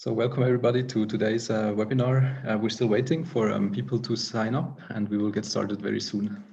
So welcome everybody to today's webinar. We're still waiting for people to sign up and we will get started very soon.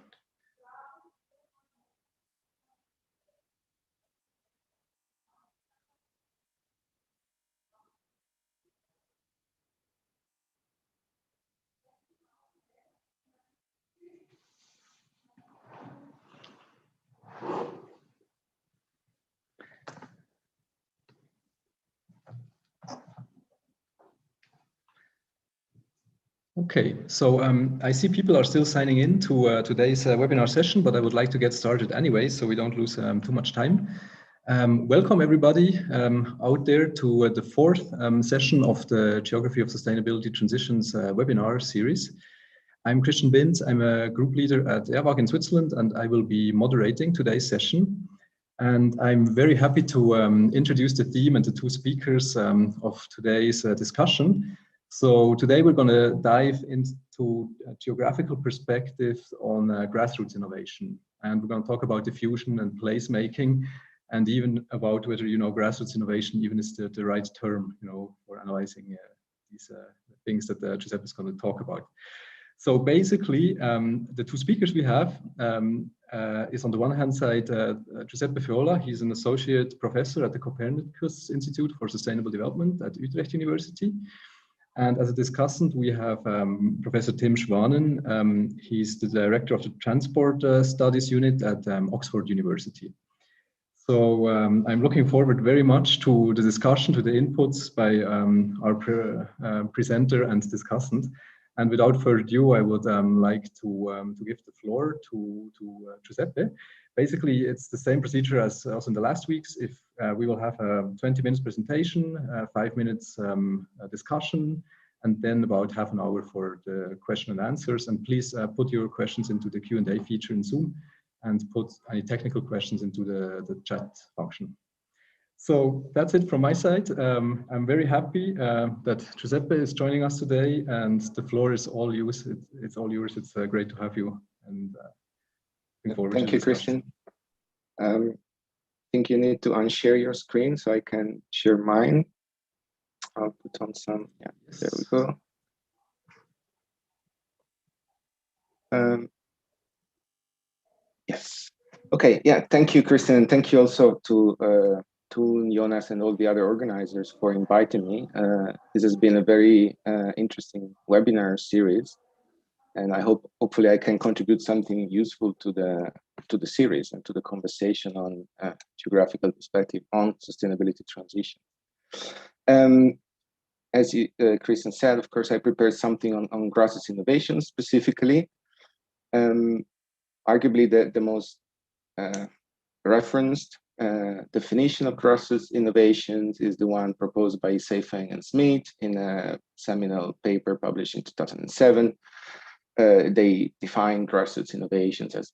Okay, so I see people are still signing in to today's webinar session, but I would like to get started anyway, so we don't lose too much time. Welcome everybody out there to the fourth session of the Geography of Sustainability Transitions webinar series. I'm Christian Binz, I'm a group leader at ERWAG in Switzerland, and I will be moderating today's session. And I'm very happy to introduce the theme and the two speakers of today's discussion. So today we're going to dive into a geographical perspective on grassroots innovation. And we're going to talk about diffusion and placemaking, and even about whether, grassroots innovation even is the right term, for analyzing these things that Giuseppe is going to talk about. So basically, the two speakers we have is on the one hand side, Giuseppe Feola. He's an associate professor at the Copernicus Institute for Sustainable Development at Utrecht University. And as a discussant, we have Professor Tim Schwanen. He's the director of the Transport Studies Unit at Oxford University. So I'm looking forward very much to the discussion, to the inputs by our presenter and discussant. And without further ado, I would like to give the floor to Giuseppe. Basically, it's the same procedure as in the last weeks. If we will have a 20 minutes presentation, 5 minutes discussion, and then about half an hour for the question and answers. And please put your questions into the Q&A feature in Zoom and put any technical questions into the chat function. So that's it from my side. I'm very happy that Giuseppe is joining us today, and the floor is all yours. It's all yours. It's great to have you. And thank you, Christian. I think you need to unshare your screen so I can share mine. I'll put on some. Yeah, yes. There we go. Yes. Okay. Yeah. Thank you, Christian, and thank you also to Jonas and all the other organizers for inviting me. This has been a very interesting webinar series, and I hopefully I can contribute something useful to the series and to the conversation on geographical perspective on sustainability transition. As Christian said, of course, I prepared something on grassroots innovation specifically. Arguably the most referenced definition of grassroots innovations is the one proposed by Seifeng and Smith in a seminal paper published in 2007. They define grassroots innovations as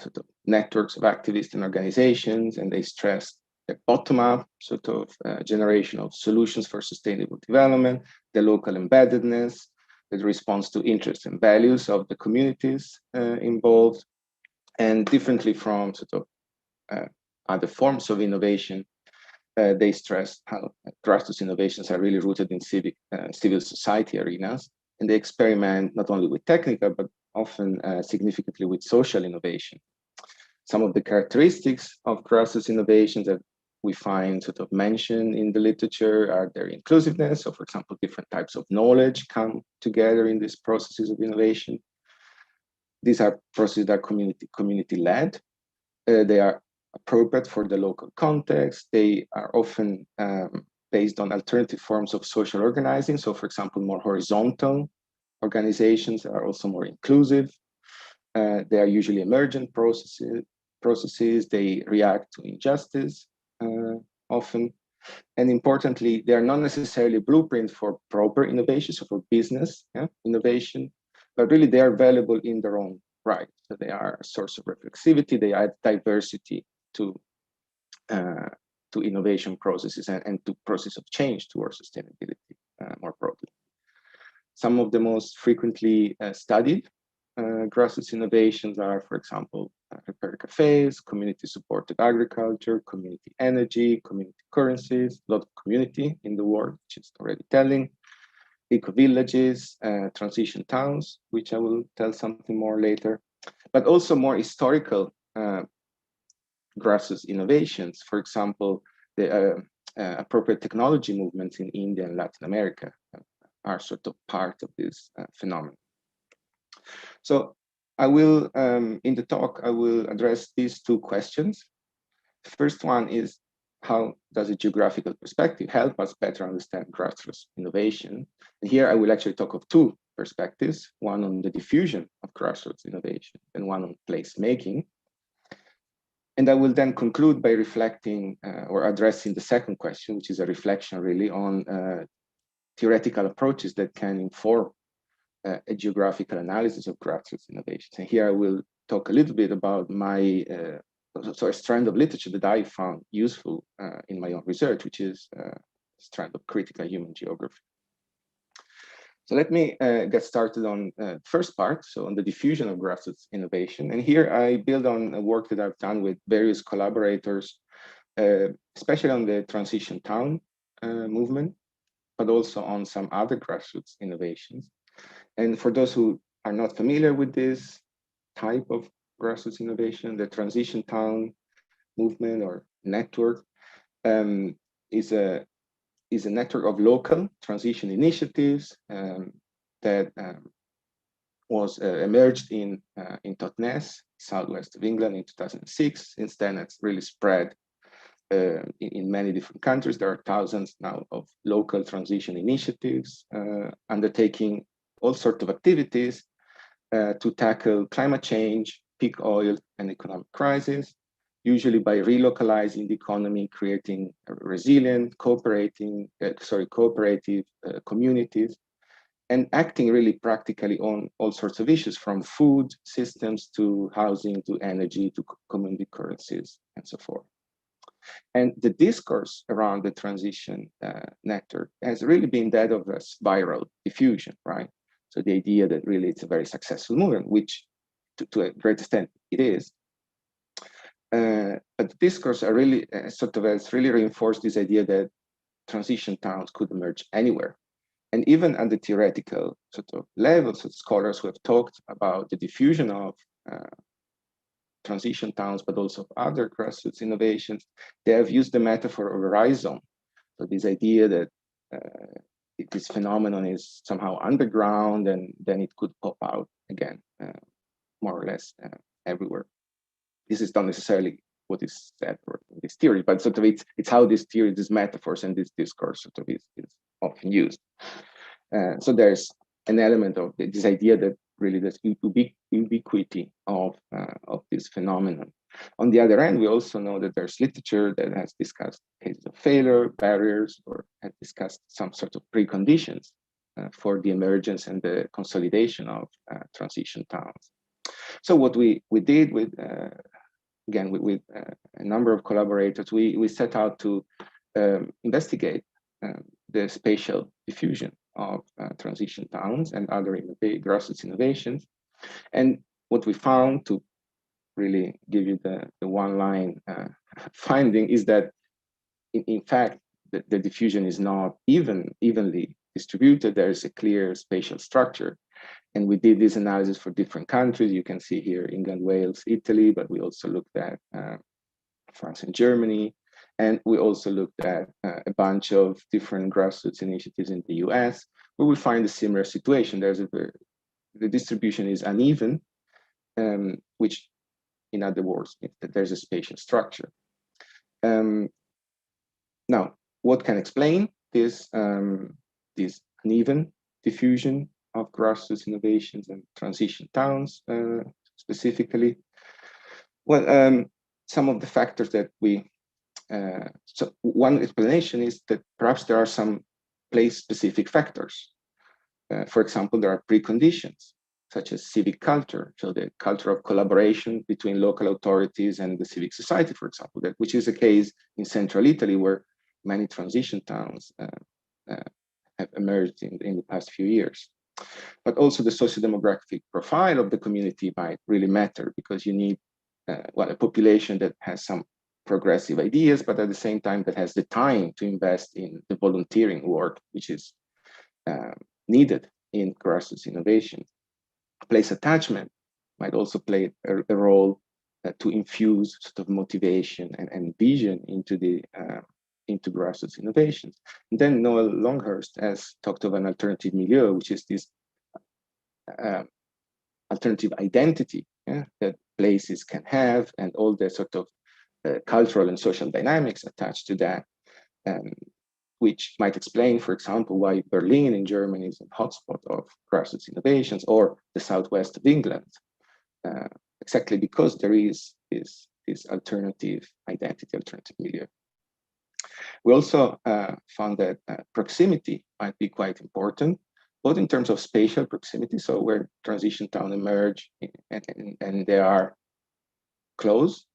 sort of networks of activists and organizations, and they stress the bottom-up sort of generation of solutions for sustainable development, the local embeddedness, that responds to interests and values of the communities involved, and differently from sort of other forms of innovation, they stress how grassroots innovations are really rooted in civil society arenas, and they experiment not only with technical, but often significantly with social innovation. Some of the characteristics of grassroots innovations that we find sort of mentioned in the literature are their inclusiveness. So for example, different types of knowledge come together in these processes of innovation. These are processes that are community-led. They are appropriate for the local context. They are often based on alternative forms of social organizing. So for example, more horizontal organizations are also more inclusive. They are usually emergent processes. They react to injustice often. And importantly, they are not necessarily a blueprint for proper innovation, so for business innovation, but really they are valuable in their own right. So they are a source of reflexivity. They add diversity to innovation processes and to process of change towards sustainability more broadly. Some of the most frequently studied grassroots innovations are, for example, repair cafes, community-supported agriculture, community energy, community currencies, a lot of community in the word, which is already telling, eco-villages, transition towns, which I will tell something more later, but also more historical grassroots innovations. For example, the appropriate technology movements in India and Latin America are sort of part of this phenomenon. So I will, in the talk, I will address these two questions. The first one is, how does a geographical perspective help us better understand grassroots innovation? And here I will actually talk of two perspectives, one on the diffusion of grassroots innovation and one on placemaking. And I will then conclude by reflecting or addressing the second question, which is a reflection really on theoretical approaches that can inform a geographical analysis of grassroots innovations. And here I will talk a little bit about my a strand of literature that I found useful in my own research, which is a strand of critical human geography. So let me get started on the first part, so on the diffusion of grassroots innovation. And here I build on a work that I've done with various collaborators, especially on the transition town movement, but also on some other grassroots innovations. And for those who are not familiar with this type of grassroots innovation, the transition town movement or network is a network of local transition initiatives that was emerged in Totnes, southwest of England in 2006. Since then, it's really spread in many different countries. There are thousands now of local transition initiatives undertaking all sorts of activities to tackle climate change, peak oil, and economic crisis, usually by relocalizing the economy, creating resilient, cooperative communities, and acting really practically on all sorts of issues, from food systems to housing to energy to community currencies and so forth. And the discourse around the transition network has really been that of a spiral diffusion, right? So the idea that really it's a very successful movement, which to a great extent it is. But the discourse are really has really reinforced this idea that transition towns could emerge anywhere. And even at the theoretical sort of levels, of scholars who have talked about the diffusion of transition towns, but also of other grassroots innovations, they have used the metaphor of a rhizome. So this idea that this phenomenon is somehow underground and then it could pop out again, more or less everywhere. This is not necessarily what is said in this theory, but sort of it's how this theory, these metaphors and this discourse sort of is often used. So there's an element of this idea that really there's ubiquity of this phenomenon. On the other hand, we also know that there's literature that has discussed cases of failure, barriers, or has discussed some sort of preconditions for the emergence and the consolidation of transition towns. So what we did with, again, with a number of collaborators, we set out to investigate the spatial diffusion of transition towns and other grassroots innovations. And what we found, to really give you the one-line finding, is that in fact, the diffusion is not evenly distributed. There is a clear spatial structure. And we did this analysis for different countries. You can see here England, Wales, Italy, but we also looked at France and Germany. And we also looked at a bunch of different grassroots initiatives in the US, where we find a similar situation. The distribution is uneven, which, in other words, there's a spatial structure. Now, what can explain this uneven diffusion of grassroots innovations and transition towns specifically? Well, some of the factors that so one explanation is that perhaps there are some place-specific factors. For example, there are preconditions, such as civic culture, so the culture of collaboration between local authorities and the civic society, for example, which is a case in central Italy where many transition towns have emerged in the past few years. But also the socio-demographic profile of the community might really matter, because you need, well, a population that has some progressive ideas, but at the same time that has the time to invest in the volunteering work, which is needed in grassroots innovation. Place attachment might also play a role to infuse sort of motivation and vision into the into grassroots innovations. And then Noel Longhurst has talked of an alternative milieu, which is this alternative identity, yeah, that places can have, and all the sort of cultural and social dynamics attached to that, which might explain, for example, why Berlin in Germany is a hotspot of grassroots innovations, or the southwest of England, exactly because there is this alternative identity, alternative milieu. We also found that proximity might be quite important, both in terms of spatial proximity, so where transition towns emerge and they are close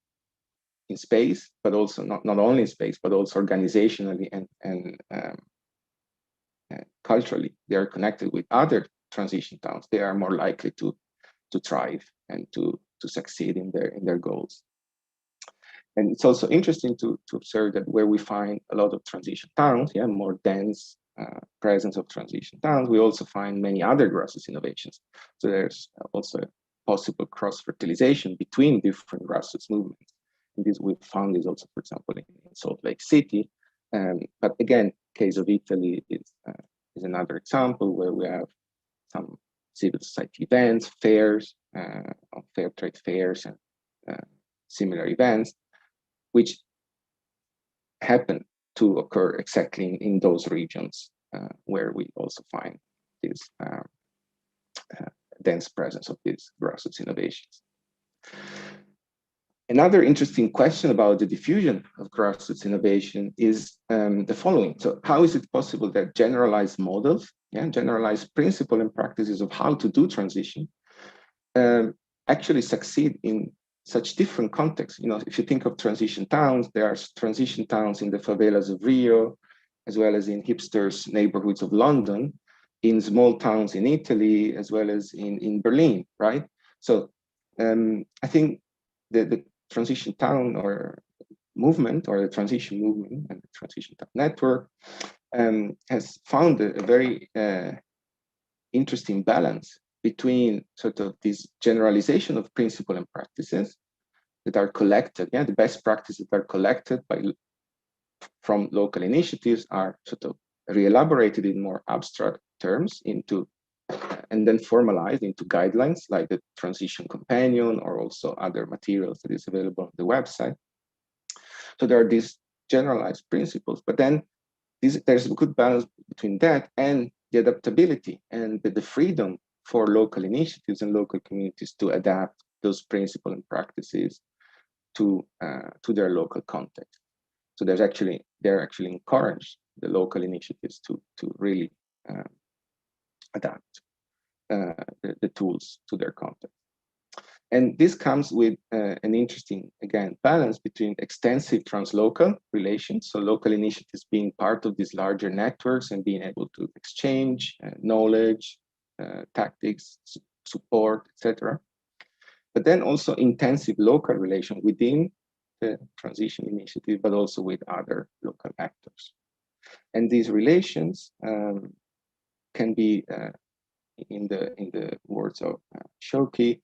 in space, but also not only in space, but also organizationally and culturally, they are connected with other transition towns. They are more likely to thrive and to succeed in their goals. And it's also interesting to observe that where we find a lot of transition towns, yeah, more dense presence of transition towns, we also find many other grassroots innovations. So there's also a possible cross-fertilization between different grassroots movements. And this we found is also, for example, in Salt Lake City. But again, case of Italy is another example where we have some civil society events, fairs, fair trade fairs, and similar events, which happen to occur exactly in those regions where we also find this dense presence of these grassroots innovations. Another interesting question about the diffusion of grassroots innovation is the following. So how is it possible that generalized models, generalized principles and practices of how to do transition actually succeed in such different contexts? You know, if you think of transition towns, there are transition towns in the favelas of Rio, as well as in hipsters' neighborhoods of London, in small towns in Italy, as well as in Berlin, right? So I think the transition town or movement, or the transition movement and the transition town network has found a very interesting balance between sort of this generalization of principles and practices that are collected, the best practices that are collected from local initiatives are sort of re-elaborated in more abstract terms into and then formalized into guidelines like the transition companion, or also other materials that is available on the website. So there are these generalized principles, but then there's a good balance between that and the adaptability and the freedom for local initiatives and local communities to adapt those principles and practices to their local context. So they're actually encouraged, the local initiatives, to really adapt the tools to their context. And this comes with an interesting, again, balance between extensive translocal relations, so local initiatives being part of these larger networks and being able to exchange knowledge, tactics, support, etc. But then also intensive local relation within the transition initiative, but also with other local actors. And these relations can be, in the words of Shoki,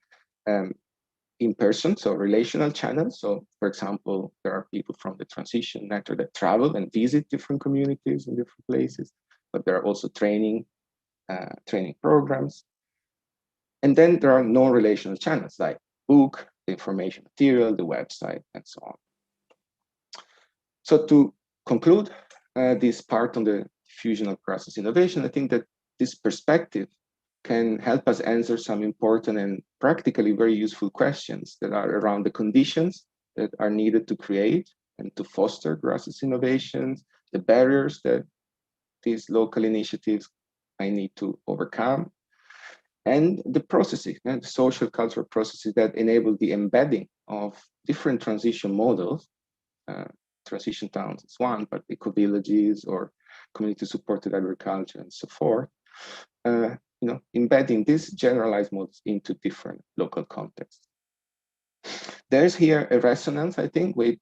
in person, so relational channels. So, for example, there are people from the transition network that travel and visit different communities in different places, but there are also training programs. And then there are non-relational channels like book, the information material, the website, and so on. So to conclude this part on the diffusion of grassroots innovation, I think that this perspective can help us answer some important and practically very useful questions that are around the conditions that are needed to create and to foster grassroots innovations, the barriers that these local initiatives might need to overcome, and the processes, the social cultural processes that enable the embedding of different transition models. Transition towns is one, but eco-villages or community-supported agriculture and so forth, embedding these generalized modes into different local contexts. There's here a resonance, I think, with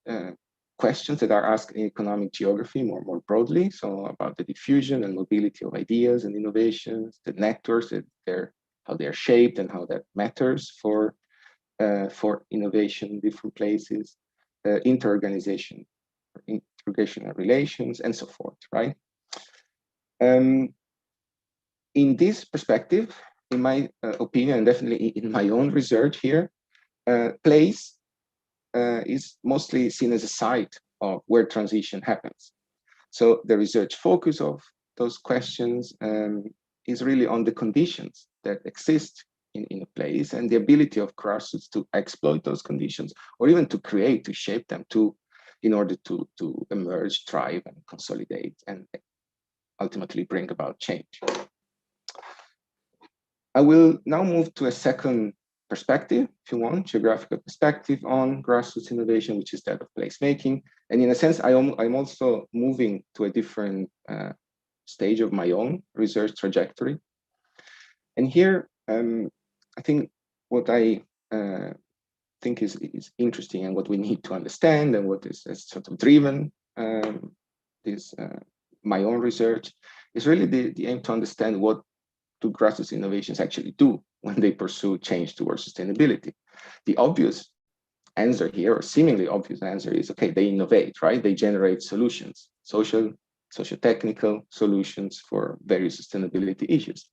questions that are asked in economic geography more broadly. So about the diffusion and mobility of ideas and innovations, the networks, how they're shaped and how that matters for innovation in different places, interorganizational relations, and so forth, right? In this perspective, in my opinion, and definitely in my own research here, place is mostly seen as a site of where transition happens. So the research focus of those questions is really on the conditions that exist in a place and the ability of grassroots to exploit those conditions, or even to create, to shape them in order to emerge, thrive, and consolidate, and ultimately bring about change. I will now move to a second perspective, if you want, geographical perspective on grassroots innovation, which is that of placemaking. And in a sense, I'm also moving to a different stage of my own research trajectory. And here, I think what I think is interesting and what we need to understand and what is sort of driven my own research is really the aim to understand what do grassroots innovations actually do when they pursue change towards sustainability. The obvious answer here, or seemingly obvious answer, is okay, they innovate, right? They generate solutions, socio-technical solutions for various sustainability issues.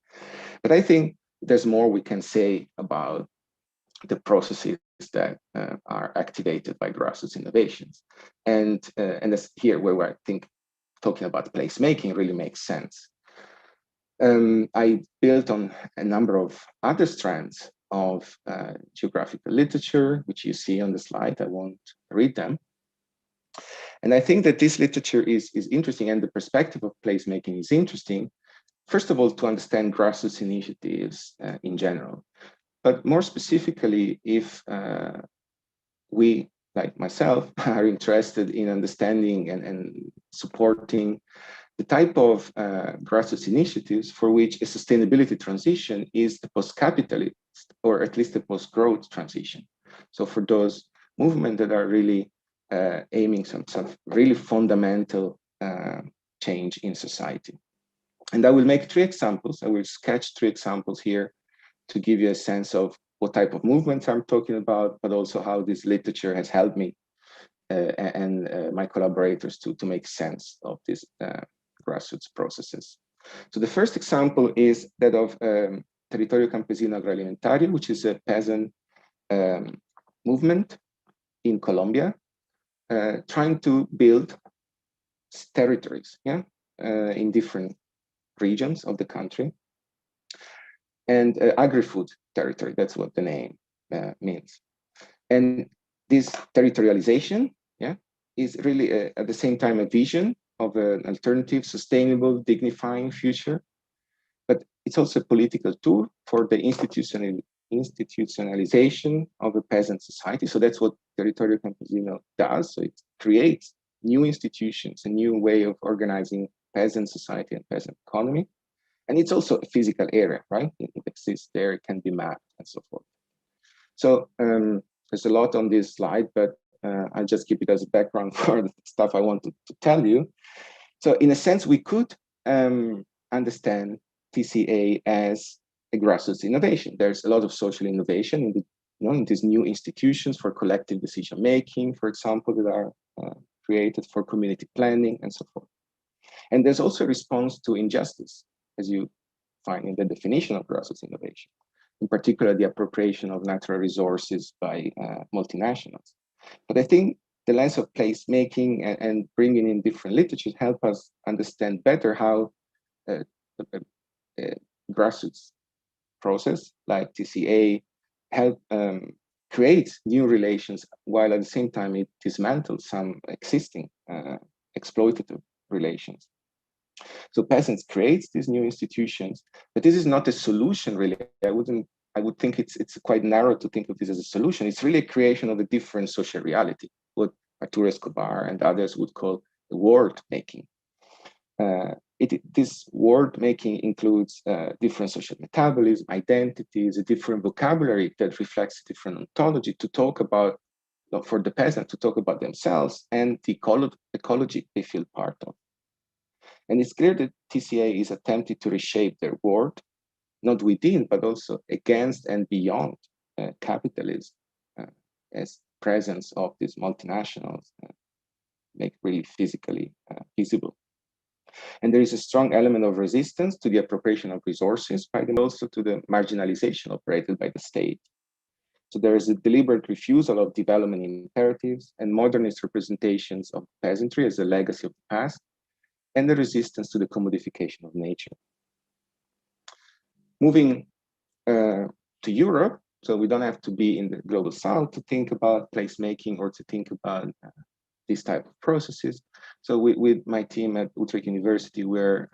But I think there's more we can say about the processes that are activated by grassroots innovations. And that's here where I think talking about placemaking really makes sense. I built on a number of other strands of geographical literature, which you see on the slide. I won't read them. And I think that this literature is interesting, and the perspective of placemaking is interesting, first of all, to understand grassroots initiatives in general. But more specifically, if we, like myself, are interested in understanding and supporting the type of grassroots initiatives for which a sustainability transition is a post-capitalist, or at least a post-growth transition. So for those movements that are really aiming some really fundamental change in society. And I will make 3 examples. I will sketch 3 examples here to give you a sense of what type of movements I'm talking about, but also how this literature has helped me and my collaborators to make sense of this grassroots processes. So the first example is that of Territorio Campesino Agroalimentario, which is a peasant movement in Colombia, trying to build territories, in different regions of the country. And agri-food territory, that's what the name means. And this territorialization, is really at the same time a vision of an alternative, sustainable, dignifying future. But it's also a political tool for the institutionalization of a peasant society. So that's what Territorio Campesino does. So it creates new institutions, a new way of organizing peasant society and peasant economy. And it's also a physical area, right? It exists there, it can be mapped and so forth. So there's a lot on this slide, but I just keep it as a background for the stuff I wanted to tell you. So in a sense, we could understand TCA as a grassroots innovation. There's a lot of social innovation in these new institutions for collective decision-making, for example, that are created for community planning and so forth. And there's also a response to injustice, as you find in the definition of grassroots innovation, in particular, the appropriation of natural resources by multinationals. But I think the lens of placemaking and bringing in different literatures help us understand better how the grassroots process like TCA help create new relations, while at the same time it dismantles some existing exploitative relations. So peasants creates these new institutions, but this is not a solution really. I would think it's quite narrow to think of this as a solution. It's really a creation of a different social reality, what Arturo Escobar and others would call the world making. This word making includes different social metabolism, identities, a different vocabulary that reflects a different ontology to talk about, for the peasant, to talk about themselves and the ecology they feel part of. And it's clear that TCA is attempting to reshape their world, not within, but also against and beyond capitalism, as presence of these multinationals make really physically visible. And there is a strong element of resistance to the appropriation of resources by them, also to the marginalization operated by the state. So there is a deliberate refusal of development imperatives and modernist representations of peasantry as a legacy of the past, and the resistance to the commodification of nature. Moving to Europe, so we don't have to be in the global south to think about placemaking or to think about these type of processes. So with my team at Utrecht University, we're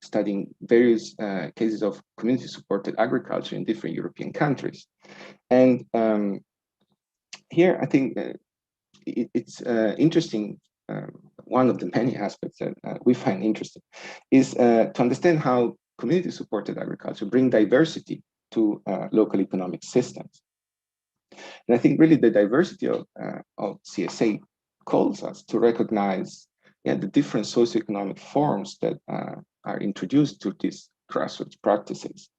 studying various cases of community-supported agriculture in different European countries. And here, I think it's interesting. One of the many aspects that we find interesting is to understand how community-supported agriculture bring diversity to local economic systems. And I think really the diversity of CSA calls us to recognize the different socioeconomic forms that are introduced to these grassroots practices.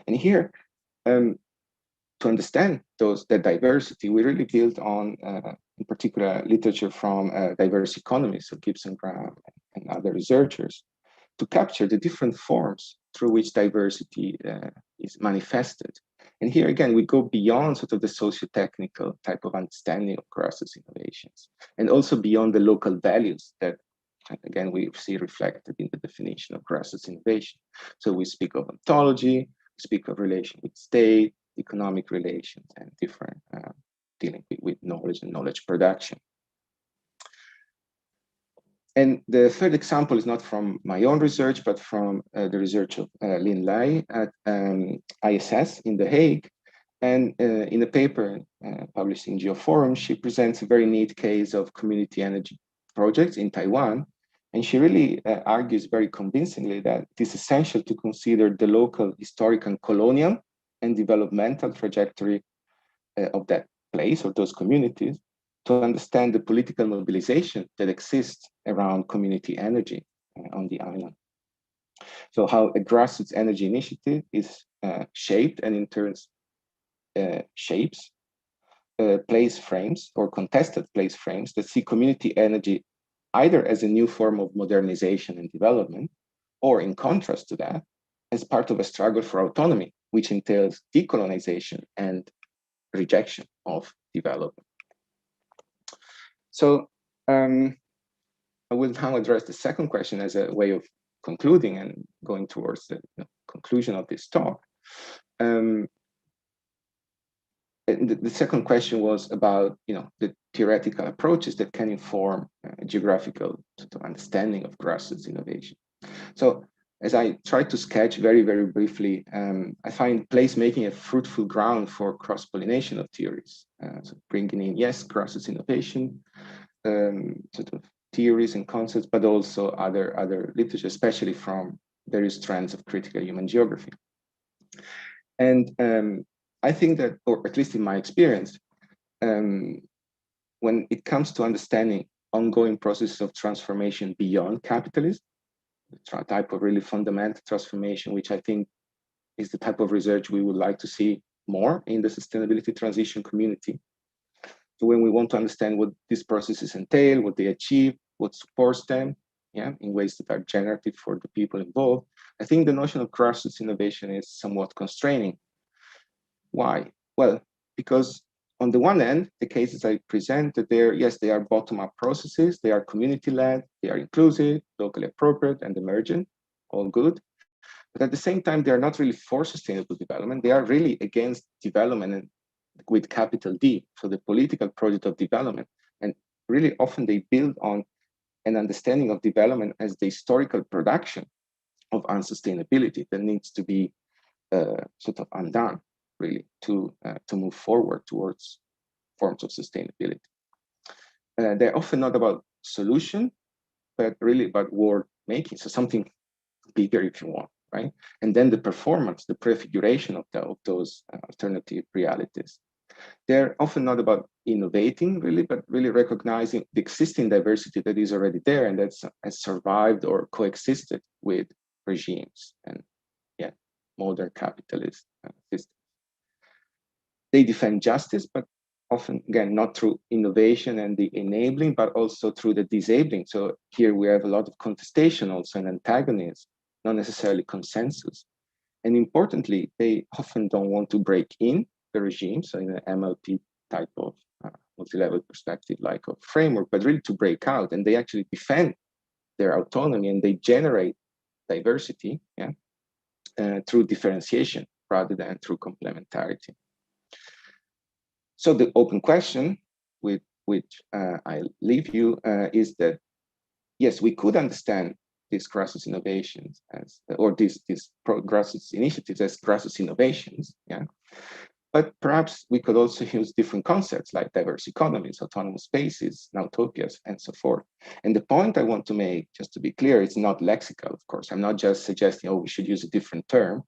And here, to understand that diversity, we really built on, in particular, literature from diverse economists, so Gibson Graham and other researchers, to capture the different forms through which diversity is manifested. And here again, we go beyond sort of the socio-technical type of understanding of grassroots innovations, and also beyond the local values that, again, we see reflected in the definition of grassroots innovation. So we speak of ontology, we speak of relation with state, economic relations, and different dealing with knowledge and knowledge production. And the third example is not from my own research, but from the research of Lin Lai at ISS in The Hague. And in a paper published in Geoforum, she presents a very neat case of community energy projects in Taiwan. And she really argues very convincingly that it is essential to consider the local historic and colonial and developmental trajectory of that place or those communities to understand the political mobilization that exists around community energy on the island. So how a grassroots energy initiative is shaped and in turn shapes place frames or contested place frames that see community energy either as a new form of modernization and development, or in contrast to that, as part of a struggle for autonomy, which entails decolonization and rejection of development. So I will now address the second question as a way of concluding and going towards the conclusion of this talk. The second question was about the theoretical approaches that can inform geographical understanding of grassroots innovation. So as I tried to sketch very, very briefly, I find placemaking a fruitful ground for cross-pollination of theories. So bringing in, yes, grassroots innovation, sort of theories and concepts, but also other literature, especially from various strands of critical human geography. And I think that, or at least in my experience, when it comes to understanding ongoing processes of transformation beyond capitalism, the type of really fundamental transformation, which I think is the type of research we would like to see more in the sustainability transition community. So when we want to understand what these processes entail, what they achieve, what supports them, in ways that are generative for the people involved, I think the notion of grassroots innovation is somewhat constraining. Why? Well, because on the one hand, the cases I presented there, yes, they are bottom-up processes, they are community-led, they are inclusive, locally appropriate, and emergent, all good. But at the same time, they are not really for sustainable development. They are really against development and with capital D, so the political project of development. And really often they build on an understanding of development as the historical production of unsustainability that needs to be sort of undone, really, to move forward towards forms of sustainability. They're often not about solution, but really about world making, so something bigger if you want, right? And then the performance, the prefiguration of those alternative realities. They're often not about innovating really, but really recognizing the existing diversity that is already there and that's has survived or coexisted with regimes and modern capitalist systems. They defend justice, but often, again, not through innovation and the enabling, but also through the disabling. So here we have a lot of contestation also and antagonism, not necessarily consensus. And importantly, they often don't want to break in the regime, so in an MLP type of multi-level perspective like a framework, but really to break out, and they actually defend their autonomy and they generate diversity through differentiation rather than through complementarity. So the open question with which I leave you is that, yes, we could understand these grassroots innovations as, or these grassroots initiatives as grassroots innovations, but perhaps we could also use different concepts like diverse economies, autonomous spaces, utopias, and so forth. And the point I want to make, just to be clear, it's not lexical, of course. I'm not just suggesting, oh, we should use a different term,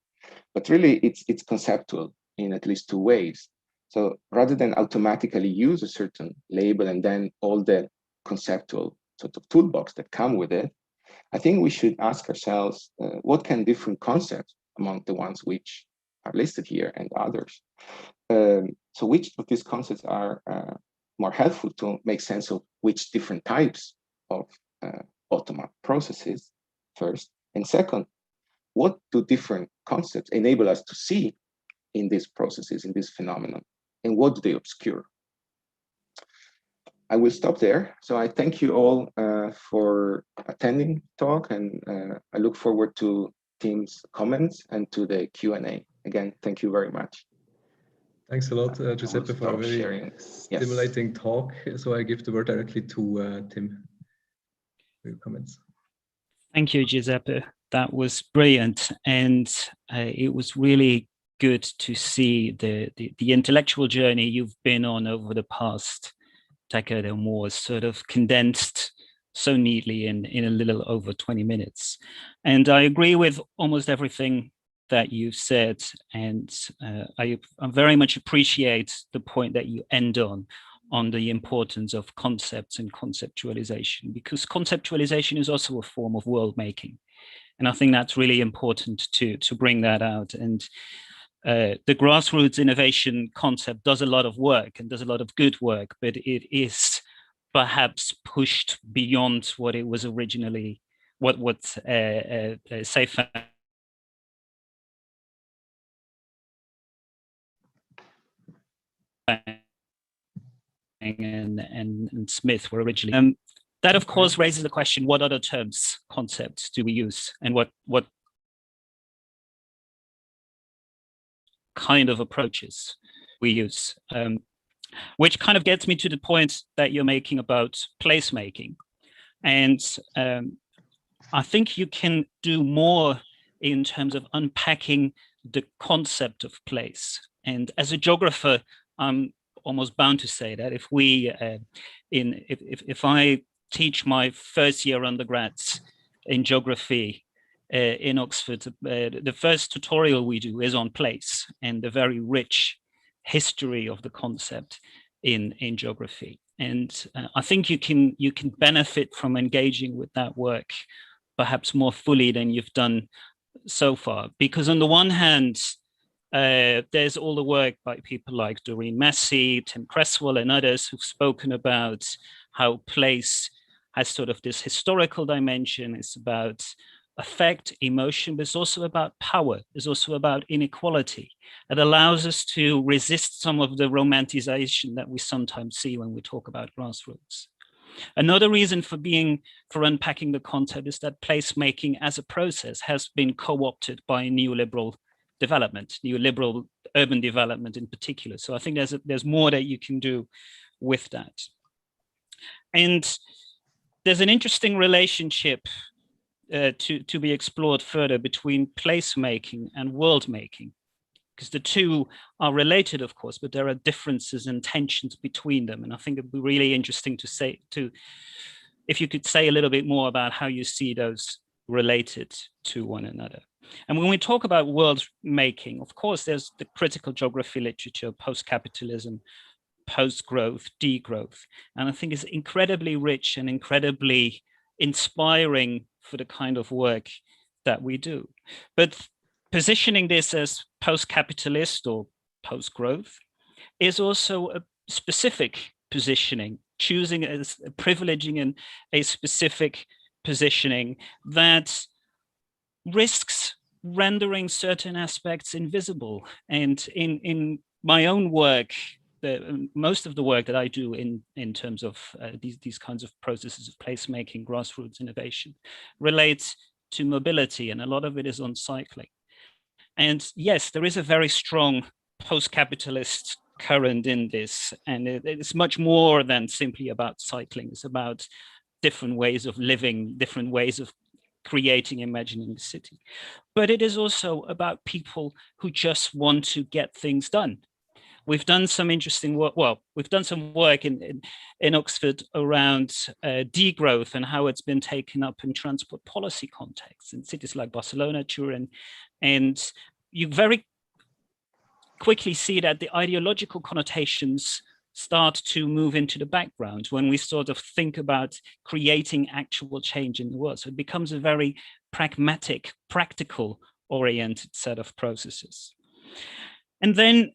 but really it's conceptual in at least two ways. So rather than automatically use a certain label and then all the conceptual sort of toolbox that come with it, I think we should ask ourselves, what can different concepts among the ones which are listed here and others, so which of these concepts are more helpful to make sense of which different types of bottom-up processes first, and second, what do different concepts enable us to see in these processes, in this phenomenon, and what do they obscure? I will stop there. So I thank you all for attending the talk, and I look forward to Tim's comments and to the Q&A. Again, thank you very much. Thanks a lot, Giuseppe, for a very stimulating talk. So I give the word directly to Tim for your comments. Thank you, Giuseppe. That was brilliant. And it was really good to see the intellectual journey you've been on over the past decade or more, sort of condensed so neatly in a little over 20 minutes. And I agree with almost everything that you've said, and I very much appreciate the point that you end on the importance of concepts and conceptualization, because conceptualization is also a form of world making. And I think that's really important to bring that out. And the grassroots innovation concept does a lot of work and does a lot of good work, but it is perhaps pushed beyond what it was originally, what Safe and Smith were originally. That, of course, raises the question, what other terms, concepts do we use, and what kind of approaches we use? Which kind of gets me to the point that you're making about placemaking. And I think you can do more in terms of unpacking the concept of place. And as a geographer, I'm almost bound to say that if I teach my first year undergrads in geography in Oxford, the first tutorial we do is on place and the very rich history of the concept in geography. And I think you can benefit from engaging with that work perhaps more fully than you've done so far, because on the one hand, there's all the work by people like Doreen Massey, Tim Cresswell, and others who've spoken about how place has sort of this historical dimension. It's about affect, emotion, but it's also about power. It's also about inequality. It allows us to resist some of the romanticization that we sometimes see when we talk about grassroots. Another reason for unpacking the concept is that placemaking as a process has been co-opted by neoliberal development, neoliberal urban development in particular. So I think there's more that you can do with that. And there's an interesting relationship to be explored further between placemaking and world making, because the two are related, of course, but there are differences and tensions between them. And I think it'd be really interesting to if you could say a little bit more about how you see those related to one another. And when we talk about world making, of course, there's the critical geography literature, post-capitalism, post-growth, degrowth. And I think it's incredibly rich and incredibly inspiring for the kind of work that we do. But positioning this as post-capitalist or post-growth is also a specific positioning, choosing as privileging in a specific positioning that risks rendering certain aspects invisible. And in my own work, most of the work that I do in terms of these kinds of processes of placemaking, grassroots innovation, relates to mobility, and a lot of it is on cycling. And yes, there is a very strong post-capitalist current in this, and it's much more than simply about cycling. It's about different ways of living, different ways of creating, imagining the city. But it is also about people who just want to get things done. We've done some interesting work. Well, we've done some work in Oxford around degrowth and how it's been taken up in transport policy contexts in cities like Barcelona, Turin. And you very quickly see that the ideological connotations start to move into the background when we sort of think about creating actual change in the world. So it becomes a very pragmatic, practical oriented set of processes. And then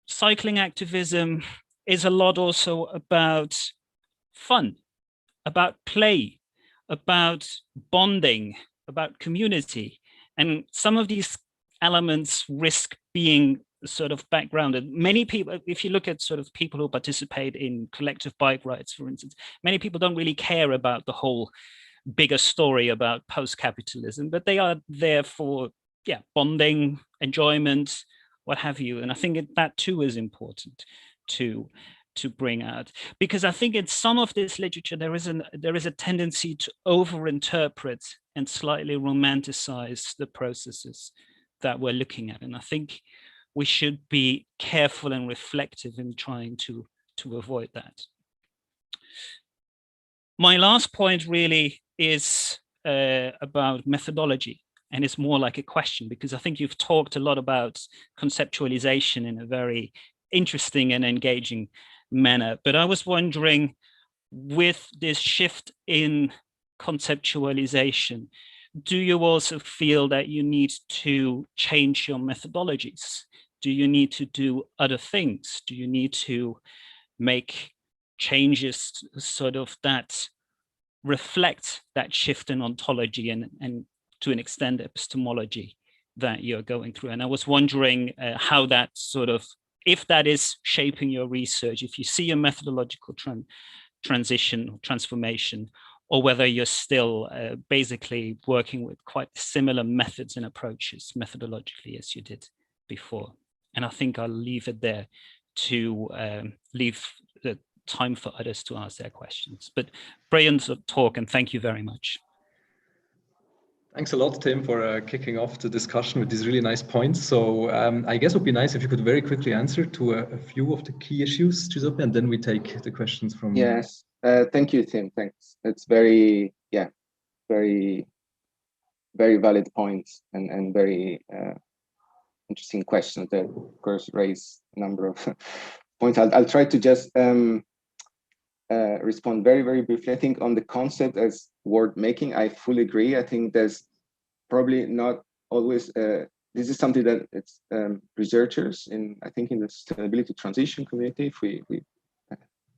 cycling activism is a lot also about fun, about play, about bonding, about community. And some of these elements risk being sort of backgrounded. Many people, if you look at sort of people who participate in collective bike rides, for instance, many people don't really care about the whole bigger story about post-capitalism, but they are there for, yeah, bonding, enjoyment, what have you. And I think that too is important to bring out, because I think in some of this literature there is a tendency to over-interpret and slightly romanticize the processes that we're looking at. And I think we should be careful and reflective in trying to avoid that. My last point really is about methodology, and it's more like a question, because I think you've talked a lot about conceptualization in a very interesting and engaging manner. But I was wondering, with this shift in conceptualization, do you also feel that you need to change your methodologies? Do you need to do other things? Do you need to make changes sort of that reflect that shift in ontology and to an extent epistemology that you're going through? And I was wondering how that sort of, if that is shaping your research, if you see a methodological transition, transformation, or whether you're still basically working with quite similar methods and approaches methodologically as you did before. And I think I'll leave it there to leave the time for others to ask their questions. But brilliant talk, and thank you very much. Thanks a lot, Tim, for kicking off the discussion with these really nice points. So I guess it would be nice if you could very quickly answer to a few of the key issues, Giuseppe, and then we take the questions from... Yes, thank you, Tim, thanks. It's very, yeah, very valid points and very interesting questions that, of course, raise a number of points. I'll try to just respond very briefly. I think on the concept as word making, I fully agree. I think there's probably not always, this is something that it's researchers in, I think in the sustainability transition community, if we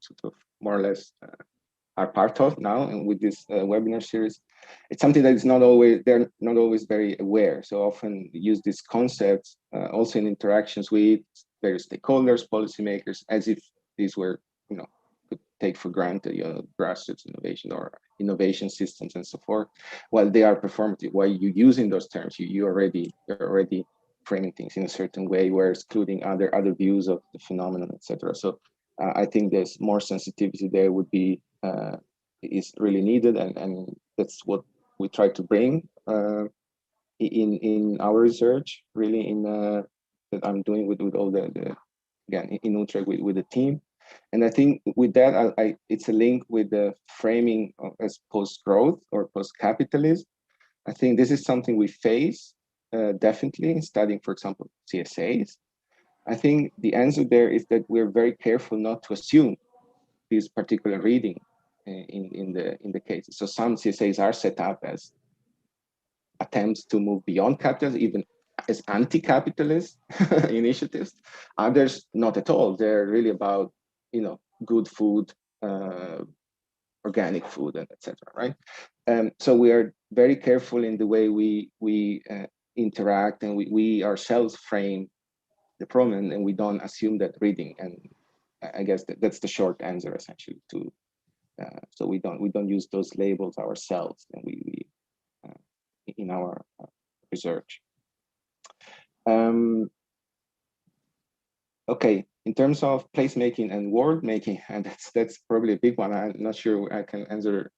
sort of more or less are part of now, and with this webinar series, it's something that is not always, they're not always very aware. So often use these concepts also in interactions with various stakeholders, policymakers, as if these were, you know, could take for granted, you know, grassroots innovation or innovation systems and so forth. While they are performative, while you using those terms, you're already framing things in a certain way, where excluding other views of the phenomenon, etc. So I think there's more sensitivity there would be is really needed, and that's what we try to bring in our research, really, in that I'm doing with all the again in Utrecht with the team. And I think with that, it's a link with the framing as post-growth or post-capitalism, I think this is something we face definitely in studying, for example, CSAs. I think the answer there is that we're very careful not to assume this particular reading in the cases. So some CSAs are set up as attempts to move beyond capitalism, even as anti-capitalist initiatives. Others not at all. They're really about, you know, good food, organic food, and etc. Right? So we are very careful in the way we interact, and we ourselves frame the problem, and we don't assume that reading. And I guess that's the short answer essentially to. So we don't use those labels ourselves, and we in our research. Okay, in terms of placemaking and word making, and that's probably a big one. I'm not sure I can answer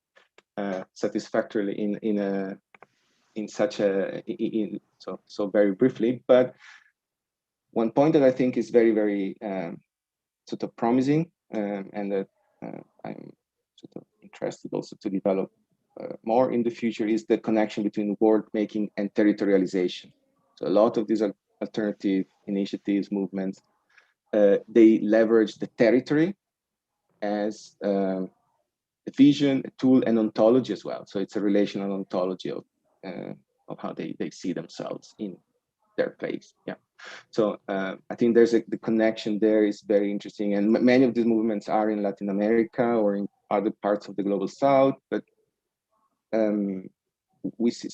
satisfactorily in such a so very briefly. But one point that I think is very sort of promising, and that I'm sort of interested also to develop more in the future, is the connection between word making and territorialization. So a lot of these alternative initiatives, movements, they leverage the territory as a vision, a tool, and ontology as well. So it's a relational ontology of how they see themselves in their place. Yeah. So I think there's the connection there is very interesting, and many of these movements are in Latin America or in other parts of the global South, but we see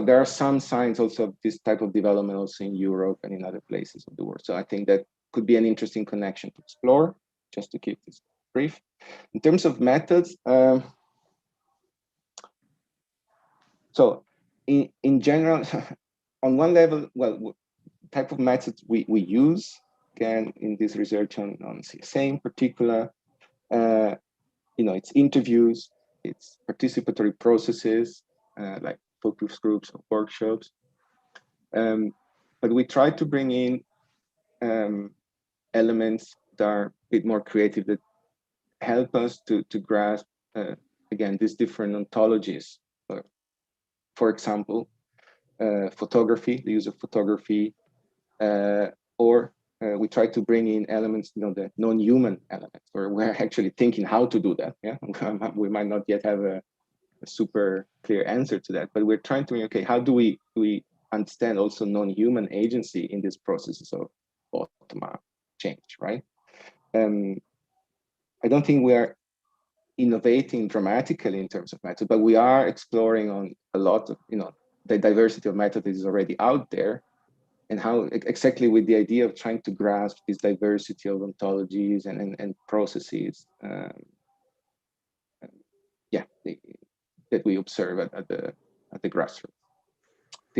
there are some signs also of this type of development also in Europe and in other places of the world. So I think that could be an interesting connection to explore, just to keep this brief. In terms of methods, so in general, on one level, well, type of methods we use, again, in this research on CSA in particular, you know, it's interviews, it's participatory processes, like focus groups or workshops. But we try to bring in elements that are a bit more creative, that help us to grasp, again, these different ontologies. For example, photography, the use of photography, or we try to bring in elements, you know, the non-human elements, where we're actually thinking how to do that. Yeah, we might not yet have a super clear answer to that, but we're trying to, okay, how do we understand also non-human agency in these processes of bottom-up change, right? I don't think we are innovating dramatically in terms of method, but we are exploring on a lot of, you know, the diversity of method that is already out there, and how exactly with the idea of trying to grasp this diversity of ontologies and processes, yeah, that we observe at the grassroots.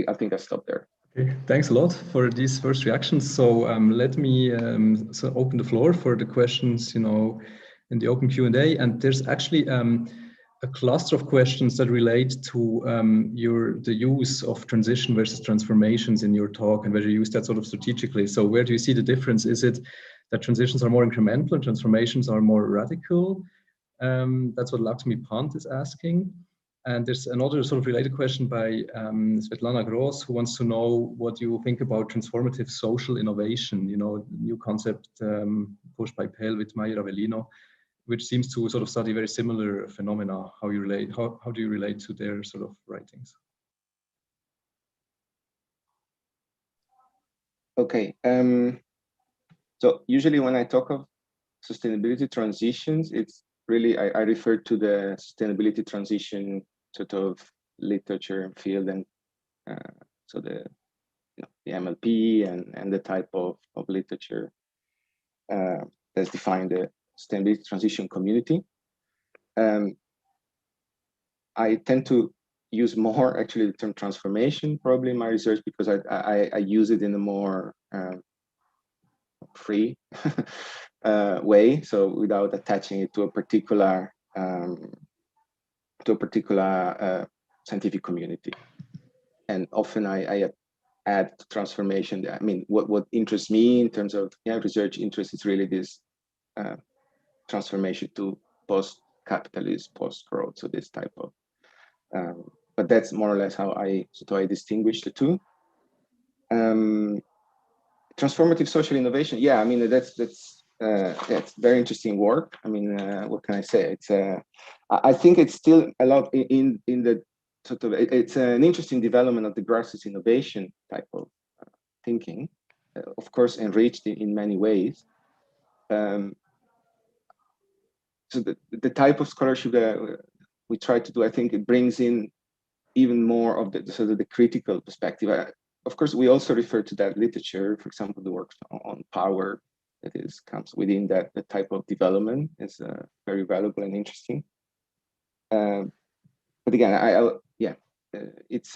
I think I stop there. Okay, thanks a lot for these first reactions. So let me so open the floor for the questions, you know, in the open Q&A. And there's actually a cluster of questions that relate to the use of transition versus transformations in your talk, and whether you use that sort of strategically. So where do you see the difference? Is it that transitions are more incremental and transformations are more radical? That's what Lakshmi Pant is asking. And there's another sort of related question by Svetlana Gross, who wants to know what you think about transformative social innovation, you know, new concept pushed by Pell with Mayer Avellino, which seems to sort of study very similar phenomena. How do you relate to their sort of writings? Okay, so usually when I talk of sustainability transitions, it's really, I refer to the sustainability transition sort of literature and field, and so the, you know, the MLP and the type of literature that's defined the sustainability transition community. I tend to use more actually the term transformation probably in my research, because I use it in a more free way, so without attaching it to a particular scientific community. And often I add transformation. I mean, what interests me in terms of research interest is really this transformation to post-capitalist, post-growth. So this type of but that's more or less how I distinguish the two. Transformative social innovation. Yeah, I mean that's very interesting work. I mean, what can I say? It's I think it's still a lot in the sort of it's an interesting development of the grassroots innovation type of thinking, of course, enriched in many ways. So the type of scholarship that we try to do, I think it brings in even more of the sort of the critical perspective. Of course, we also refer to that literature. For example, the work on power that comes within that type of development is very valuable and interesting. But again, it's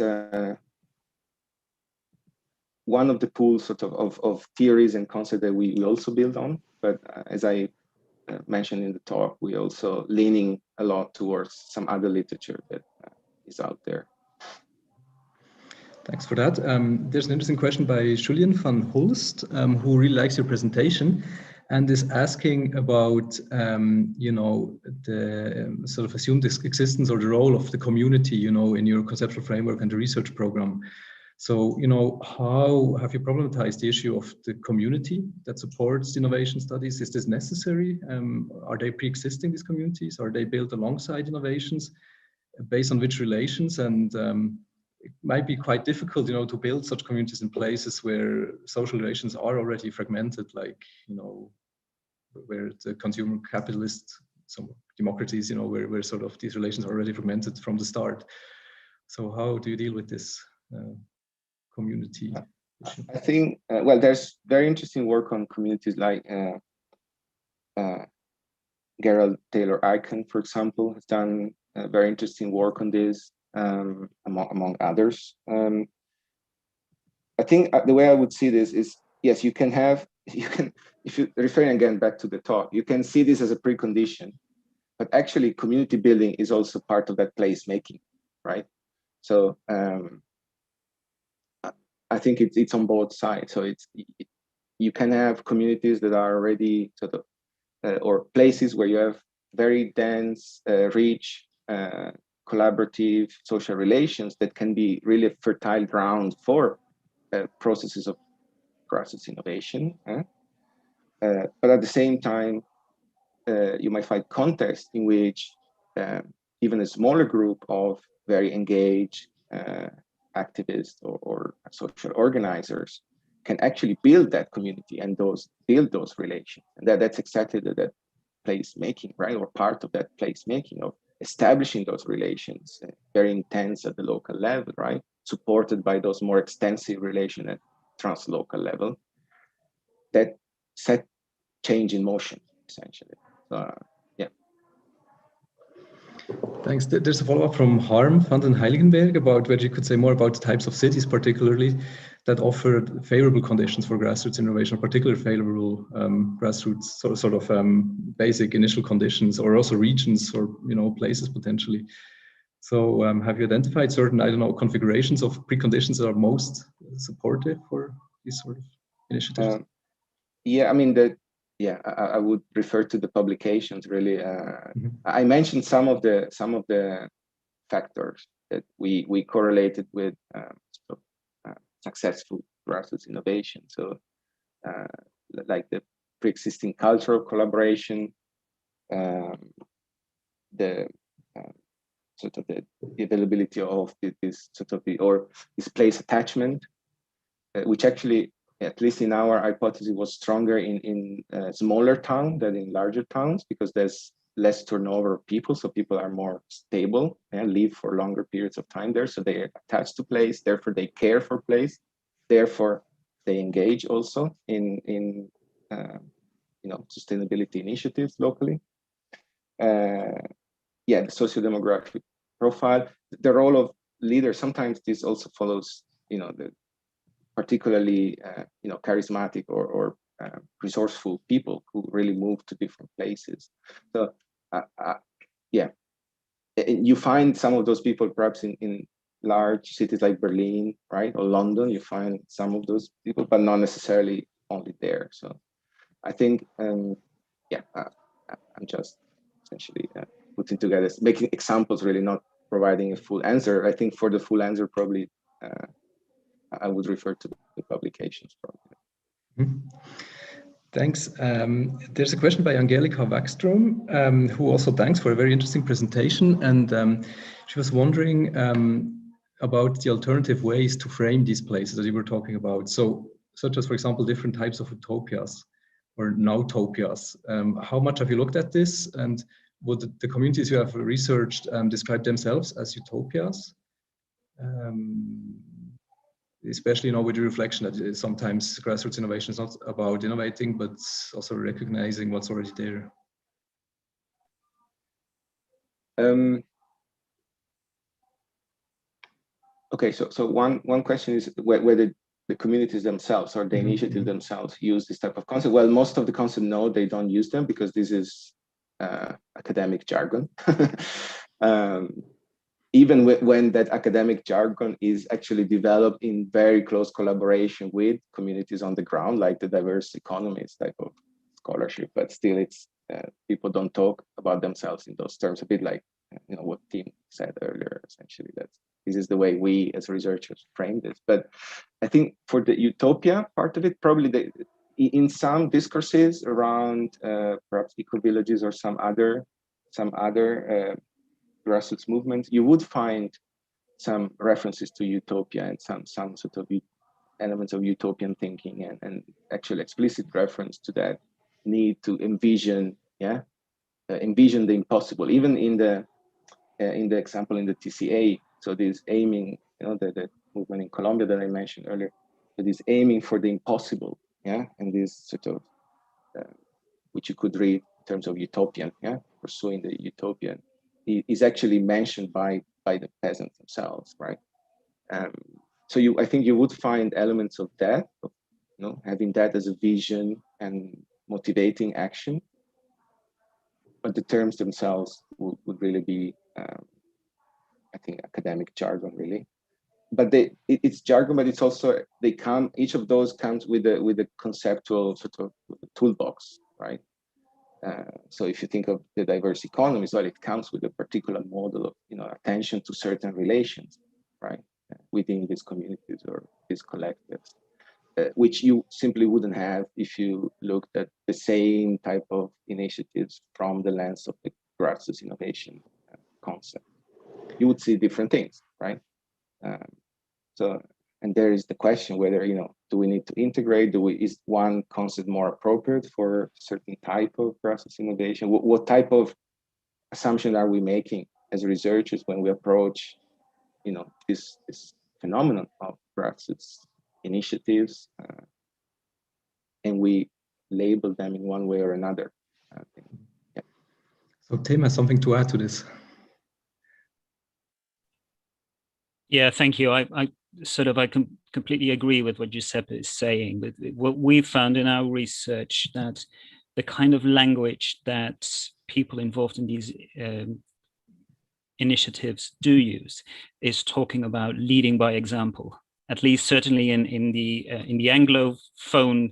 one of the pools sort of theories and concepts that we also build on. But as I mentioned in the talk, we also leaning a lot towards some other literature that is out there. Thanks for that. There's an interesting question by Julian van Hulst, who really likes your presentation and is asking about, you know, the sort of assumed existence or the role of the community, you know, in your conceptual framework and the research program. So, you know, how have you problematized the issue of the community that supports innovation studies? Is this necessary? Are they pre-existing, these communities? Are they built alongside innovations? Based on which relations? And it might be quite difficult, you know, to build such communities in places where social relations are already fragmented, like, you know, where the consumer capitalist, some democracies, you know, where sort of these relations are already fragmented from the start. So how do you deal with this community issue? I think, well, there's very interesting work on communities like Gerald Taylor Icahn, for example, has done very interesting work on this. Among others. I think the way I would see this is, yes, if you're referring again back to the talk, you can see this as a precondition, but actually community building is also part of that place making, right? So I think it's on both sides. So you can have communities that are already sort of, or places where you have very dense, rich, collaborative social relations that can be really a fertile ground for processes of grassroots innovation. But at the same time, you might find context in which even a smaller group of very engaged activists or social organizers can actually build that community and build those relations. And that's exactly that place making, right? Or part of that place making of establishing those relations, very intense at the local level, right? Supported by those more extensive relations at translocal level that set change in motion, essentially. So, yeah. Thanks. There's a follow-up from Harm van den Heiligenberg about whether you could say more about the types of cities, particularly that offer favorable conditions for grassroots innovation, particularly favorable grassroots sort of basic initial conditions, or also regions or, you know, places potentially. So have you identified certain, I don't know, configurations of preconditions that are most supportive for these sort of initiatives? Yeah, I mean, I would refer to the publications really. I mentioned some of the factors that we correlated with successful grassroots innovation. So like the pre-existing culture of collaboration, the sort of the availability of this sort of this place attachment, which actually, at least in our hypothesis, was stronger in smaller towns than in larger towns, because there's less turnover of people, so people are more stable and live for longer periods of time there, so they're attached to place, therefore they care for place, therefore they engage also in you know, sustainability initiatives locally. Yeah, the socio-demographic profile, the role of leaders. Sometimes this also follows, you know, the particularly you know, charismatic or resourceful people who really move to different places. So yeah, you find some of those people perhaps in large cities like Berlin, right, or London. You find some of those people, but not necessarily only there. So I think yeah, I'm just essentially putting together, making examples, really not providing a full answer. I think for the full answer, probably I would refer to the publications. Probably. Mm-hmm. Thanks. There's a question by Angelika Wackstrom, who also thanks for a very interesting presentation. And she was wondering about the alternative ways to frame these places that you were talking about. So, such as, for example, different types of utopias or nautopias. How much have you looked at this? And would the communities you have researched describe themselves as utopias? Especially, you know, with the reflection that sometimes grassroots innovation is not about innovating, but also recognizing what's already there. Okay, so one question is whether the communities themselves or the initiatives themselves use this type of concept. Well, most of the concepts, no, they don't use them because this is academic jargon. Even when that academic jargon is actually developed in very close collaboration with communities on the ground, like the diverse economies type of scholarship, but still it's people don't talk about themselves in those terms, a bit like what Tim said earlier, essentially, that this is the way we as researchers frame this. But I think for the utopia part of it, probably in some discourses around perhaps eco-villages or some other grassroots movements, you would find some references to utopia and some sort of elements of utopian thinking and actually explicit reference to that need to envision, envision the impossible. Even in the example in the TCA, so this aiming, the movement in Colombia that I mentioned earlier, that is aiming for the impossible, and this sort of which you could read in terms of utopian, pursuing the utopian, is actually mentioned by the peasants themselves, right? So I think you would find elements of that, of, having that as a vision and motivating action, but the terms themselves would really be, I think, academic jargon, really. But it's jargon, but it's also each of those comes with a conceptual sort of toolbox, right? So if you think of the diverse economies, well, it comes with a particular model of attention to certain relations, right, within these communities or these collectives, which you simply wouldn't have if you looked at the same type of initiatives from the lens of the grassroots innovation concept. You would see different things, right? And there is the question whether, do we need to integrate? Is one concept more appropriate for a certain type of grassroots innovation? What type of assumption are we making as researchers when we approach, this phenomenon of grassroots initiatives, and we label them in one way or another? Yeah. So Tim has something to add to this. Yeah, thank you. I completely agree with what Giuseppe is saying. But what we found in our research, that the kind of language that people involved in these initiatives do use is talking about leading by example. At least certainly in the Anglophone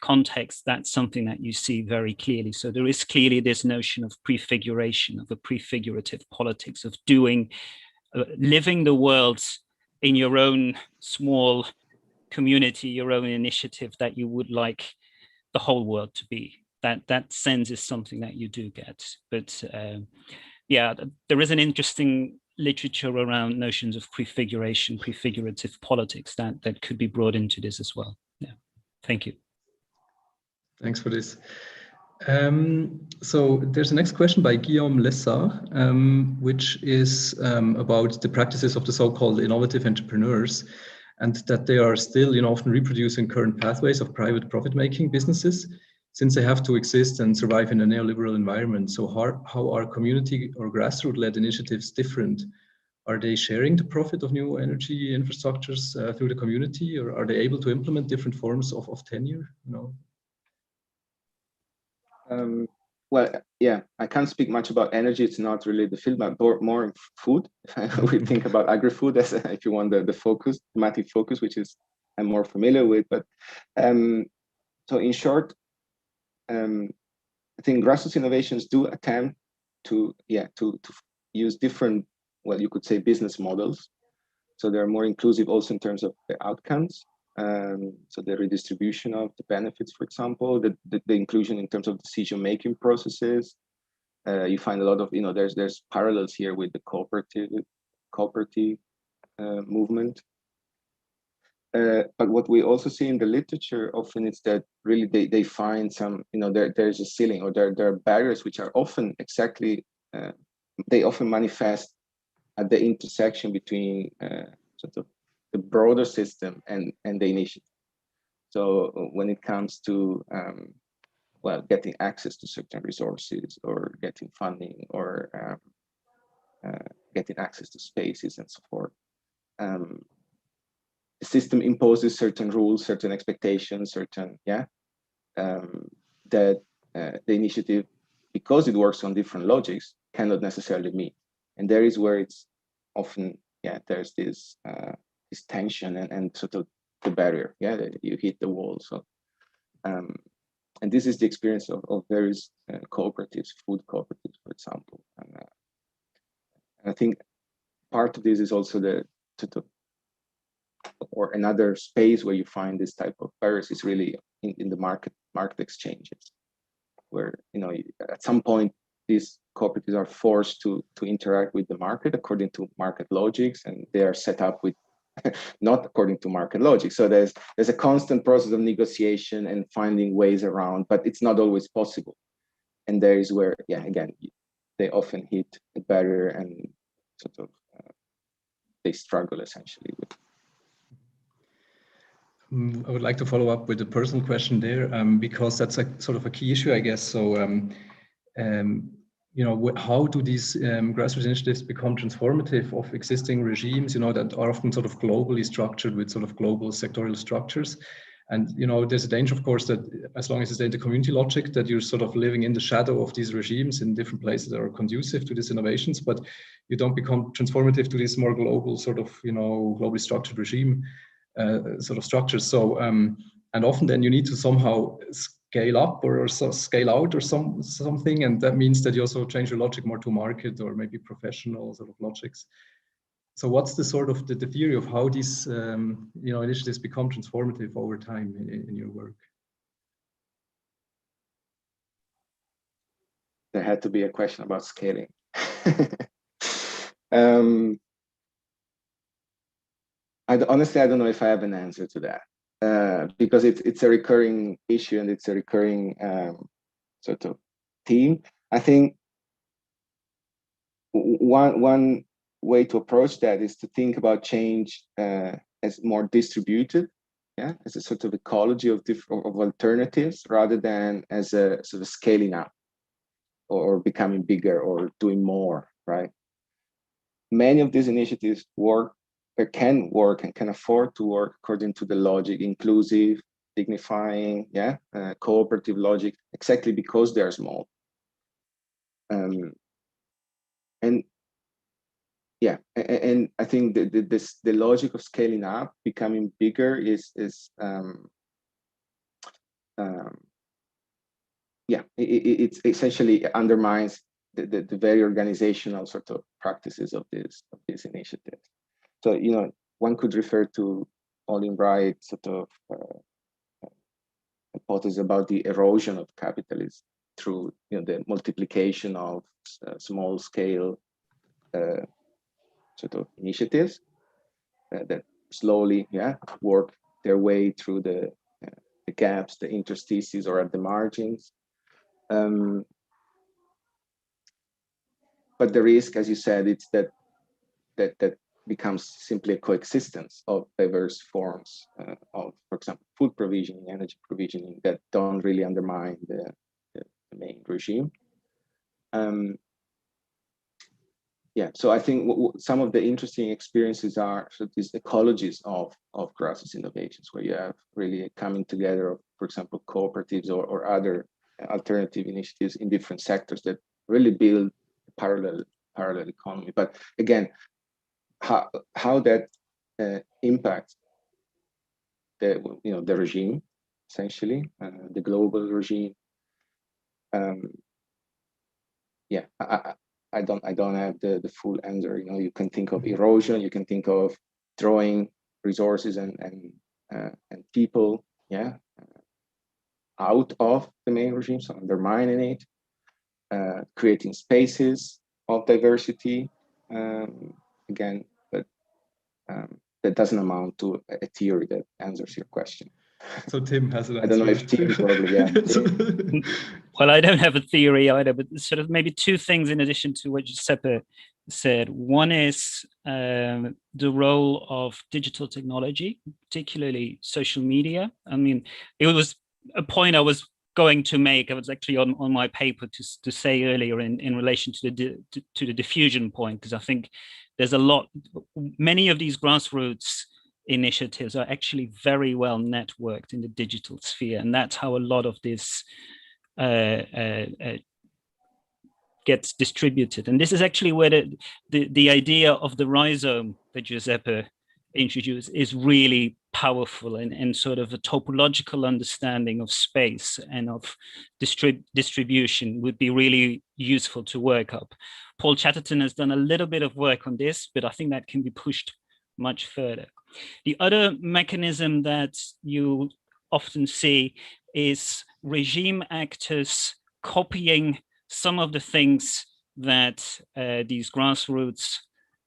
context, that's something that you see very clearly. So there is clearly this notion of prefiguration, of a prefigurative politics, of living the world in your own small community, your own initiative that you would like the whole world to be. That sense is something that you do get. But yeah, there is an interesting literature around notions of prefiguration, prefigurative politics that could be brought into this as well. Yeah, thank you. Thanks for this. So there's a next question by Guillaume Lessard, which is about the practices of the so-called innovative entrepreneurs, and that they are still, often reproducing current pathways of private profit-making businesses, since they have to exist and survive in a neoliberal environment. So how are community or grassroots-led initiatives different? Are they sharing the profit of new energy infrastructures through the community, or are they able to implement different forms of tenure? Well, yeah, I can't speak much about energy. It's not really the field, but more food. We think about agri-food as, if you want, the focus, thematic focus, which is I'm more familiar with. But so in short, I think grassroots innovations do attempt to use different well, you could say business models. So they're more inclusive also in terms of the outcomes. So the redistribution of the benefits, for example, the inclusion in terms of decision-making processes. You find a lot of, there's parallels here with the cooperative movement. But what we also see in the literature often is that really they find some, there's a ceiling, or there are barriers which are often exactly, they often manifest at the intersection between sort of the broader system and the initiative. So when it comes to, well, getting access to certain resources, or getting funding, or getting access to spaces and so forth. The system imposes certain rules, certain expectations, certain, that the initiative, because it works on different logics, cannot necessarily meet. And there is where it's often, there's this tension and sort of the barrier, that you hit the wall. So, and this is the experience of various cooperatives, food cooperatives, for example. And I think part of this is also the sort of, or another space where you find this type of barriers is really in the market exchanges, where at some point these cooperatives are forced to interact with the market according to market logics, and they are set up with not according to market logic. So there's a constant process of negotiation and finding ways around, but it's not always possible. And there is where, again, they often hit a barrier and sort of they struggle essentially with. I would like to follow up with a personal question there, because that's a sort of a key issue, I guess. So, how do these grassroots initiatives become transformative of existing regimes, that are often sort of globally structured with sort of global sectorial structures? And, there's a danger, of course, that as long as it's in the community logic, that you're sort of living in the shadow of these regimes in different places that are conducive to these innovations, but you don't become transformative to this more global sort of, globally structured regime sort of structures. So, and often then you need to somehow scale up or scale out or something, and that means that you also change your logic more to market or maybe professional sort of logics. So what's the sort of the theory of how these initiatives become transformative over time in your work? There had to be a question about scaling. Honestly, I don't know if I have an answer to that, because it's a recurring issue and it's a recurring sort of theme. I think one way to approach that is to think about change as more distributed, as a sort of ecology of alternatives, rather than as a sort of scaling up or becoming bigger or doing more, right? Many of these initiatives can work and can afford to work according to the logic, inclusive, dignifying, cooperative logic, exactly because they're small. And I think the logic of scaling up, becoming bigger, it essentially undermines the very organizational sort of practices of these initiatives. So, one could refer to Olin Wright's sort of hypothesis about the erosion of capitalism through the multiplication of small scale sort of initiatives that slowly work their way through the gaps, the interstices, or at the margins. But the risk, as you said, it's that becomes simply a coexistence of diverse forms of, for example, food provisioning, energy provisioning, that don't really undermine the main regime. So I think some of the interesting experiences are these ecologies of grassroots innovations, where you have really a coming together of, for example, cooperatives or other alternative initiatives in different sectors that really build a parallel economy. But again, how that impacts the regime, essentially, the global regime. I don't have the full answer. You know, you can think of erosion, you can think of drawing resources and people, out of the main regime, so undermining it, creating spaces of diversity. Again, but that doesn't amount to a theory that answers your question. So Tim has an answer. I don't know if Tim probably, yeah. Well, I don't have a theory either, but sort of maybe two things in addition to what Giuseppe said. One is the role of digital technology, particularly social media. I mean, it was a point I was going to make. I was actually on my paper to say earlier in relation to the diffusion point, because I think there's a lot, many of these grassroots initiatives are actually very well networked in the digital sphere, and that's how a lot of this gets distributed. And this is actually where the idea of the rhizome that Giuseppe introduced is really powerful, and sort of a topological understanding of space and of distribution would be really useful to work up. Paul Chatterton has done a little bit of work on this, but I think that can be pushed much further. The other mechanism that you often see is regime actors copying some of the things that these grassroots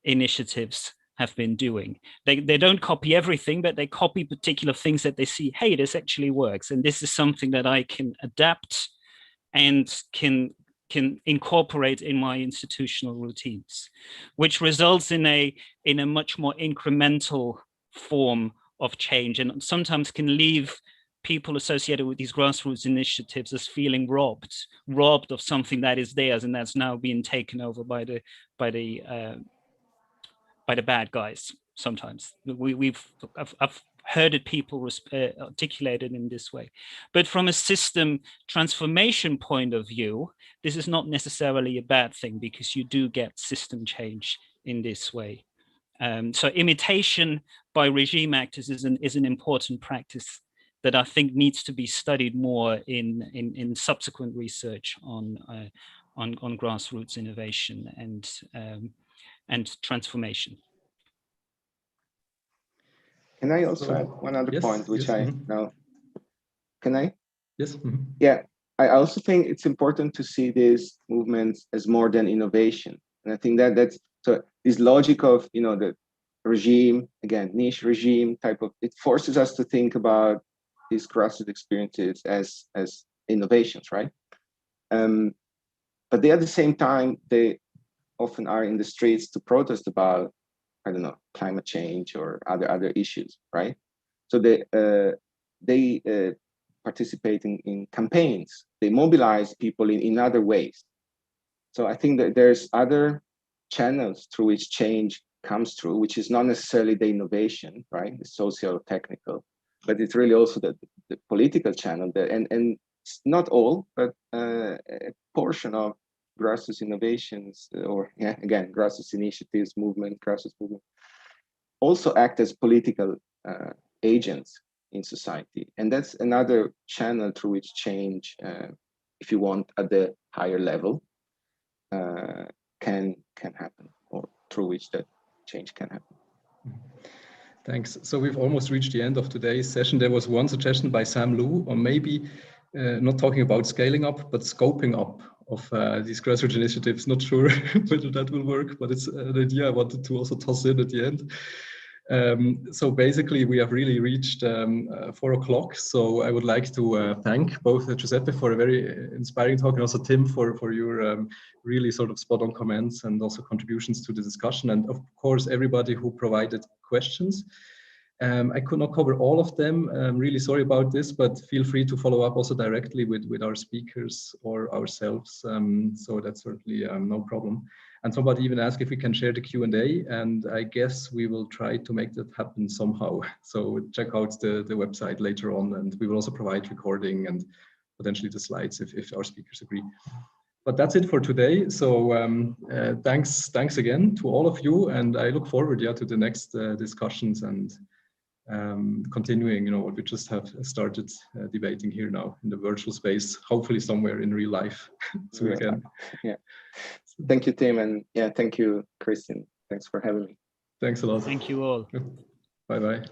initiatives have been doing. They don't copy everything, but they copy particular things that they see, hey, this actually works. And this is something that I can adapt and can incorporate in my institutional routines, which results in a much more incremental form of change, and sometimes can leave people associated with these grassroots initiatives as feeling robbed of something that is theirs and that's now being taken over by the bad guys. Sometimes I've heard it people articulated in this way. But from a system transformation point of view, this is not necessarily a bad thing, because you do get system change in this way. So imitation by regime actors is an important practice that I think needs to be studied more in subsequent research on grassroots innovation and transformation. Can I also add one other point, which now, can I? Yes. Mm-hmm. Yeah, I also think it's important to see these movements as more than innovation. And I think that's, so this logic of, you know, the regime, again, niche regime type of, it forces us to think about these grassroots experiences as innovations, right? But they, at the same time, they often are in the streets to protest about, I don't know, climate change or other issues, right? So they participate in campaigns. They mobilize people in other ways. So I think that there's other channels through which change comes through, which is not necessarily the innovation, right? The social technical, but it's really also the political channel. And not all, but a portion of grassroots innovations, or again, grassroots initiatives, grassroots movement, also act as political agents in society. And that's another channel through which change, if you want, at the higher level, can happen, or through which that change can happen. Thanks. So we've almost reached the end of today's session. There was one suggestion by Sam Liu on maybe not talking about scaling up, but scoping up of these grassroots initiatives. Not sure whether that will work, but it's an idea I wanted to also toss in at the end. So basically, we have really reached 4 o'clock. So I would like to thank both Giuseppe for a very inspiring talk, and also Tim for your really sort of spot on comments and also contributions to the discussion. And of course, everybody who provided questions. I could not cover all of them. I'm really sorry about this, but feel free to follow up also directly with our speakers or ourselves. So that's certainly no problem. And somebody even asked if we can share the Q&A, and I guess we will try to make that happen somehow. So check out the website later on, and we will also provide recording and potentially the slides if our speakers agree. But that's it for today. So thanks again to all of you, and I look forward to the next discussions and continuing, what we just have started debating here now in the virtual space, hopefully somewhere in real life soon again. Yeah. Thank you, Tim, and yeah, thank you, Christian. Thanks for having me. Thanks a lot. Thank you all. Bye-bye.